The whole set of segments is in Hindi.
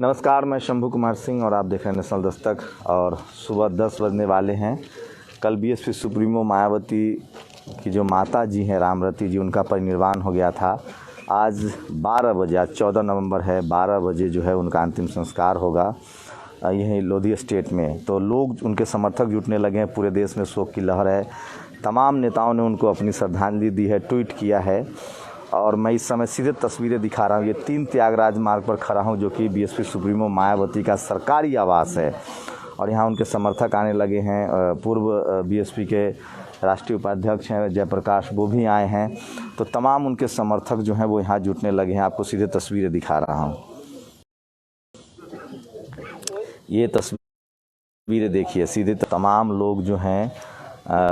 नमस्कार, मैं शंभू कुमार सिंह और आप देख रहे हैं नेशनल दस्तक। और सुबह 10 बजने वाले हैं। कल बीएसपी सुप्रीमो मायावती की जो माता जी हैं रामरती जी, उनका परिनिर्वाण हो गया था। आज 12 बजे, आज 14 नवंबर है, 12 बजे जो है उनका अंतिम संस्कार होगा यहीं लोधी स्टेट में। तो लोग, उनके समर्थक जुटने लगे हैं, पूरे देश में शोक की लहर है। तमाम नेताओं ने उनको अपनी श्रद्धांजलि दी है, ट्वीट किया है। और मैं इस समय सीधे तस्वीरें दिखा रहा हूँ। ये 3 त्यागराज मार्ग पर खड़ा हूँ, जो कि बीएसपी सुप्रीमो मायावती का सरकारी आवास है। और यहाँ उनके समर्थक आने लगे हैं। पूर्व बीएसपी के राष्ट्रीय उपाध्यक्ष हैं जयप्रकाश, वो भी आए हैं। तो तमाम उनके समर्थक जो हैं वो यहाँ जुटने लगे हैं। आपको सीधे तस्वीरें दिखा रहा हूँ। ये तस्वीरें देखिए, सीधे तमाम लोग जो हैं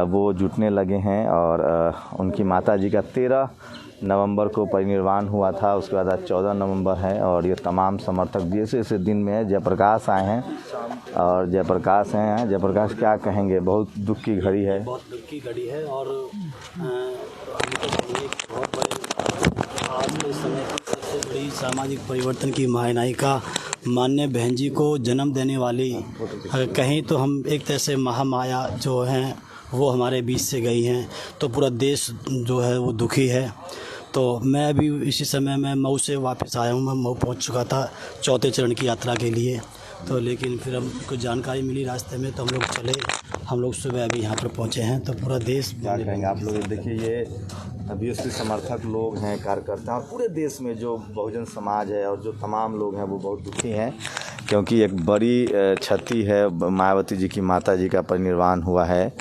वो जुटने लगे हैं। और उनकी माता जी का 13 नवंबर को परिनिर्वाण हुआ था। उसके बाद आज 14 नवंबर है। और ये तमाम समर्थक जैसे दिन में है। जयप्रकाश आए हैं और जयप्रकाश हैं। जयप्रकाश, क्या कहेंगे? बहुत दुख की घड़ी है। बहुत दुख की घड़ी है। और बहुत बड़े आज के समय की सबसे बड़ी सामाजिक परिवर्तन की महानायिका माननीय बहन जी को जन्म देने वाली, कहीं तो हम एक तरह से महामाया जो हैं वो हमारे बीच से गई हैं। तो पूरा देश जो है वो दुखी है। तो मैं अभी इसी समय में मऊ से वापस आया हूँ। मैं मऊ पहुँच चुका था चौथे चरण की यात्रा के लिए। तो लेकिन फिर हमको जानकारी मिली रास्ते में, तो हम लोग सुबह अभी यहाँ पर पहुँचे हैं। तो पूरा देश, क्या कहेंगे आप लोग? देखिए, ये बीएसपी समर्थक लोग हैं, कार्यकर्ता, और पूरे देश में जो बहुजन समाज है और जो तमाम लोग हैं वो बहुत दुखी हैं, क्योंकि एक बड़ी क्षति है। मायावती जी की माता जी का परिनिर्वाण हुआ है।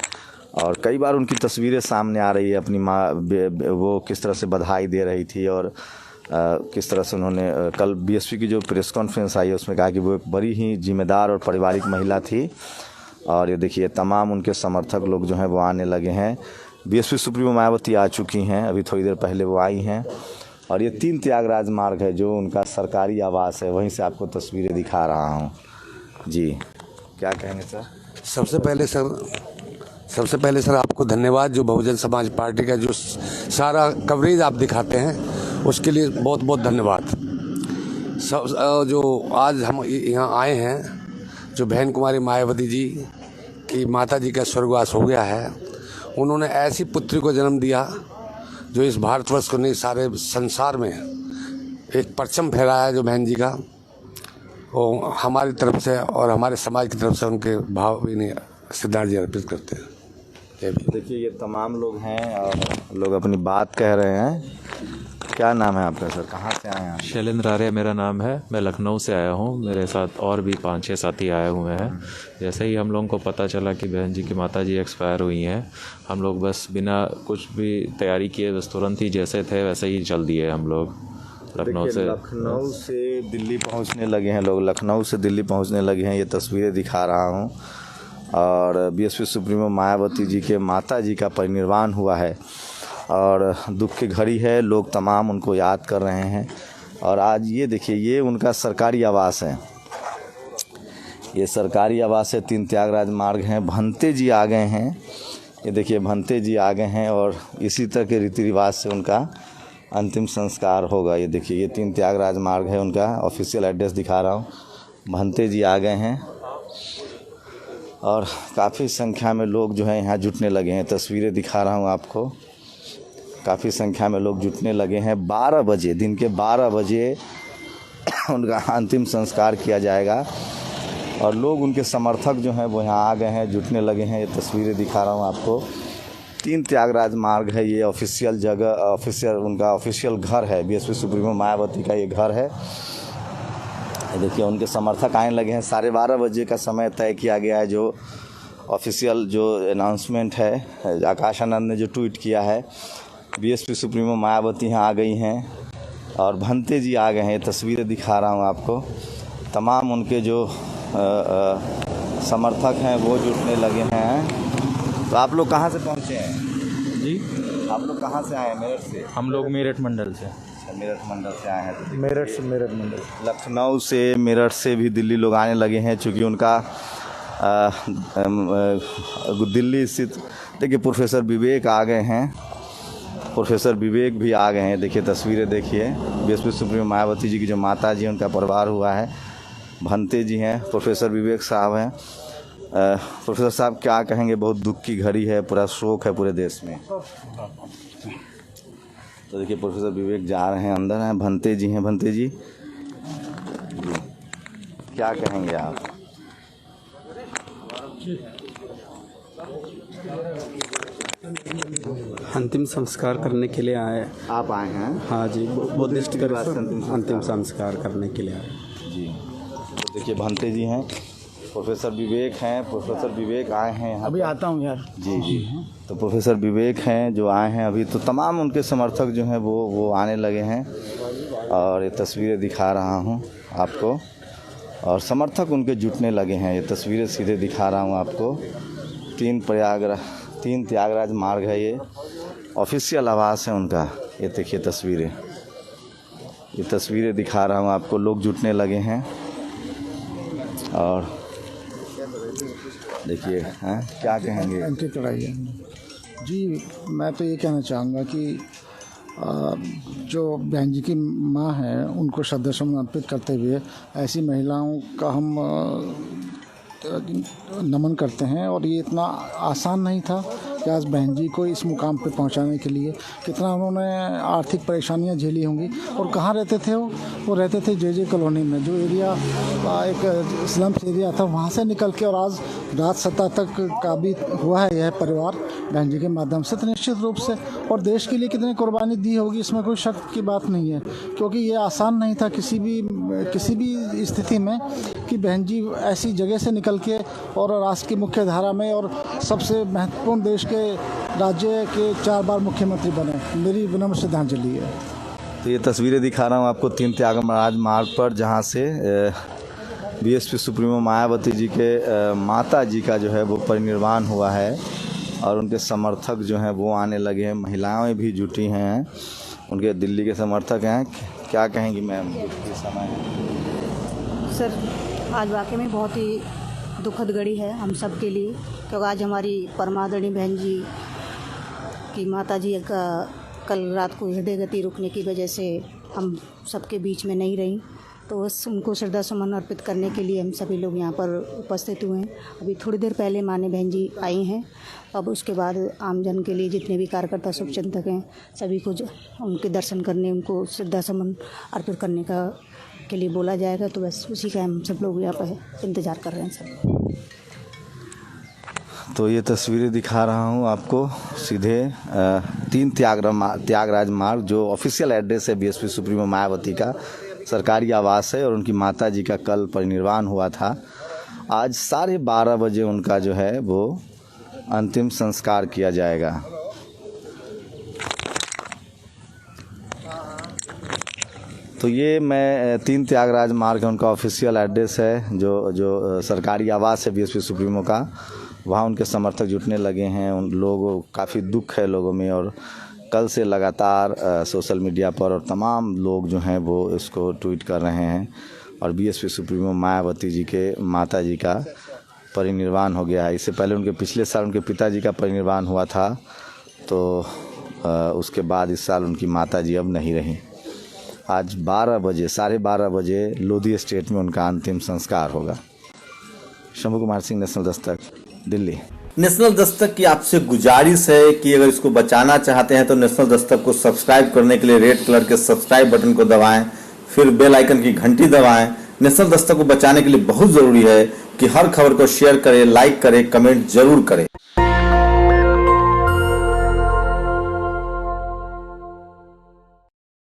और कई बार उनकी तस्वीरें सामने आ रही है। अपनी माँ, वो किस तरह से बधाई दे रही थी और किस तरह से उन्होंने कल बीएसपी की जो प्रेस कॉन्फ्रेंस आई है उसमें कहा कि वो एक बड़ी ही जिम्मेदार और पारिवारिक महिला थी। और ये देखिए, तमाम उनके समर्थक लोग जो हैं वो आने लगे हैं। बीएसपी सुप्रीमो मायावती आ चुकी हैं, अभी थोड़ी देर पहले वो आई हैं। और ये 3 त्यागराज मार्ग है जो उनका सरकारी आवास है, वहीं से आपको तस्वीरें दिखा रहा हूँ। जी, क्या कहेंगे सर? सबसे पहले सर आपको धन्यवाद, जो बहुजन समाज पार्टी का जो सारा कवरेज आप दिखाते हैं उसके लिए बहुत बहुत धन्यवाद। जो आज हम यहाँ आए हैं, जो बहन कुमारी मायावती जी की माता जी का स्वर्गवास हो गया है, उन्होंने ऐसी पुत्री को जन्म दिया जो इस भारतवर्ष को नहीं, सारे संसार में एक परचम फहराया। जो बहन जी का, वो हमारी तरफ से और हमारे समाज की तरफ से उनके भावभीनी श्रद्धांजलि अर्पित करते हैं। देखिए, ये तमाम लोग हैं और लोग अपनी बात कह रहे हैं। क्या नाम है आपका सर? कहाँ से आए हैं? शैलेंद्र आर्य मेरा नाम है। मैं लखनऊ से आया हूँ। मेरे साथ और भी 5-6 साथी आए हुए हैं। जैसे ही हम लोगों को पता चला कि बहन जी की माता जी एक्सपायर हुई हैं, हम लोग बस बिना कुछ भी तैयारी किए बस तुरंत ही जैसे थे वैसे ही चल दिए हम लोग लखनऊ से दिल्ली पहुंचने लगे हैं लोग। लखनऊ से दिल्ली पहुंचने लगे हैं। ये तस्वीरें दिखा रहा हूं। और बीएसपी सुप्रीमो मायावती जी के माता जी का परिनिर्वाण हुआ है और दुख की घड़ी है। लोग तमाम उनको याद कर रहे हैं। और आज ये देखिए, ये उनका सरकारी आवास है। ये सरकारी आवास है। 3 त्यागराज मार्ग हैं। भंते जी आ गए हैं। ये देखिए, भंते जी आ गए हैं और इसी तरह के रीति रिवाज से उनका अंतिम संस्कार होगा। ये देखिए, ये 3 त्यागराज मार्ग है। उनका ऑफिशियल एड्रेस दिखा रहा हूँ। भंते जी आ गए हैं और काफ़ी संख्या में लोग जो है यहाँ जुटने लगे हैं। तस्वीरें दिखा रहा हूँ आपको। काफ़ी संख्या में लोग जुटने लगे हैं। 12 बजे, दिन के 12 बजे उनका अंतिम संस्कार किया जाएगा। और लोग, उनके समर्थक जो हैं वो यहाँ आ गए हैं, जुटने लगे हैं। ये तस्वीरें दिखा रहा हूँ आपको। 3 त्यागराज मार्ग है। ये ऑफिशियल जगह, उनका ऑफिशियल घर है। बीएसपी सुप्रीमो मायावती का ये घर है। देखिए, उनके समर्थक आने लगे हैं। 12:30 बजे का समय तय किया गया है। जो ऑफिशियल जो अनाउंसमेंट है, आकाश आनंद ने जो ट्वीट किया है, बीएसपी सुप्रीमो मायावती यहाँ आ गई हैं और भंते जी आ गए हैं। तस्वीरें दिखा रहा हूँ आपको। तमाम उनके जो समर्थक हैं वो जुटने लगे हैं। तो आप लोग कहाँ से पहुँचे हैं? जी, आप लोग कहाँ से आए हैं? मेरठ से? हम लोग मेरठ मंडल से। मेरठ मंडल से आए हैं। तो मेरठ मंडल, लखनऊ से, मेरठ से भी दिल्ली लोग आने लगे हैं, चूँकि उनका दिल्ली स्थित, देखिए प्रोफेसर विवेक आ गए हैं। प्रोफेसर विवेक भी आ गए हैं। देखिए तस्वीरें देखिए, बीएसपी सुप्रीमो मायावती जी की जो माता जी उनका परिवार हुआ है, भंते जी हैं, प्रोफेसर विवेक साहब हैं। प्रोफेसर साहब क्या कहेंगे, बहुत दुख की घड़ी है, पूरा शोक है पूरे देश में। तो देखिए प्रोफेसर विवेक जा रहे हैं, अंदर हैं, भंते जी हैं। भंते जी क्या कहेंगे आप? अंतिम संस्कार करने के लिए आए। आप आए हैं? हाँ जी, बुद्धिस्ट कर अंतिम संस्कार करने के लिए आए जी। तो देखिए भंते जी हैं, प्रोफेसर विवेक हैं। प्रोफेसर विवेक आए हैं यहाँ। अभी आता हूँ यार। जी जी। तो प्रोफेसर विवेक हैं जो आए हैं अभी, तो तमाम उनके समर्थक जो हैं वो आने लगे हैं और ये तस्वीरें दिखा रहा हूँ आपको, और समर्थक उनके जुटने लगे हैं। ये तस्वीरें सीधे दिखा रहा हूँ आपको। 3 त्यागराज मार्ग है, ये ऑफिशियल आवास है उनका। ये देखिए तस्वीरें, ये तस्वीरें दिखा रहा हूँ आपको। लोग जुटने लगे हैं और देखिए हैं, क्या कहेंगे? अंकित कराइए जी। मैं तो ये कहना चाहूँगा कि जो बहन जी की माँ है उनको श्रद्धासुमन अर्पित करते हुए ऐसी महिलाओं का हम नमन करते हैं। और ये इतना आसान नहीं था कि आज बहन जी को इस मुकाम पे पहुंचाने के लिए कितना उन्होंने आर्थिक परेशानियां झेली होंगी। और कहाँ रहते थे वो रहते थे जे कॉलोनी में, जो एरिया एक स्लम्स एरिया था, वहाँ से निकल के और आज राज सत्ता तक काबिज हुआ है यह परिवार बहन जी के माध्यम से। तो निश्चित रूप से और देश के लिए कितनी कुर्बानी दी होगी इसमें कोई शक की बात नहीं है, क्योंकि ये आसान नहीं था किसी भी स्थिति में कि बहन जी ऐसी जगह से निकल के और राष्ट्र की मुख्य धारा में और सबसे महत्वपूर्ण देश के राज्य के 4 बार मुख्यमंत्री बने। मेरी विनम्र श्रद्धांजलि है। तो ये तस्वीरें दिखा रहा हूँ आपको 3 त्यागराज मार्ग पर, जहाँ से बीएसपी सुप्रीमो मायावती जी के माता जी का जो है वो परिनिर्वाण हुआ है और उनके समर्थक जो हैं वो आने लगे हैं। महिलाएं भी जुटी हैं, उनके दिल्ली के समर्थक हैं। क्या कहेंगी मैम? सर, आज वाकई में बहुत ही दुखद घड़ी है हम सब के लिए, क्योंकि आज हमारी परमादरणीय बहन जी की माता जी का कल रात को हृदय गति रुकने की वजह से हम सबके बीच में नहीं रहीं। तो बस उनको श्रद्धा सुमन अर्पित करने के लिए हम सभी लोग यहाँ पर उपस्थित हुए हैं। अभी थोड़ी देर पहले माननीय बहन जी आई हैं। अब उसके बाद आमजन के लिए जितने भी कार्यकर्ता शुभचिंतक हैं सभी को उनके दर्शन करने, उनको श्रद्धा सुमन अर्पित करने के लिए बोला जाएगा। तो बस उसी का हम सब लोग यहाँ पर इंतज़ार कर रहे हैं सब। तो ये तस्वीरें दिखा रहा हूँ आपको सीधे 3 त्यागराज मार्ग, जो ऑफिशियल एड्रेस है बीएसपी सुप्रीमो मायावती का, सरकारी आवास है। और उनकी माता जी का कल परिनिर्वाण हुआ था। आज 12:30 बजे उनका जो है वो अंतिम संस्कार किया जाएगा। तो ये मैं 3 त्यागराज मार्ग उनका ऑफिशियल एड्रेस है, जो सरकारी आवास है बीएसपी सुप्रीमो का। वहाँ उनके समर्थक जुटने लगे हैं। उन लोगों काफ़ी दुख है लोगों में, और कल से लगातार सोशल मीडिया पर और तमाम लोग जो हैं वो इसको ट्वीट कर रहे हैं। और बीएसपी सुप्रीमो मायावती जी के माता जी का परिनिर्वाण हो गया है। इससे पहले उनके पिछले साल उनके पिताजी का परिनिर्वाण हुआ था, तो उसके बाद इस साल उनकी माता जी अब नहीं रहीं। आज 12 बजे 12:30 बजे लोधी एस्टेट में उनका अंतिम संस्कार होगा। शंभू कुमार सिंह, नेशनल दस्तक, दिल्ली। नेशनल दस्तक की आपसे गुजारिश है कि अगर इसको बचाना चाहते हैं तो नेशनल दस्तक को सब्सक्राइब करने के लिए रेड कलर के सब्सक्राइब बटन को दबाएं, फिर बेल आइकन की घंटी दबाएं। नेशनल दस्तक को बचाने के लिए बहुत जरूरी है कि हर खबर को शेयर करें, लाइक करें, कमेंट जरूर करें।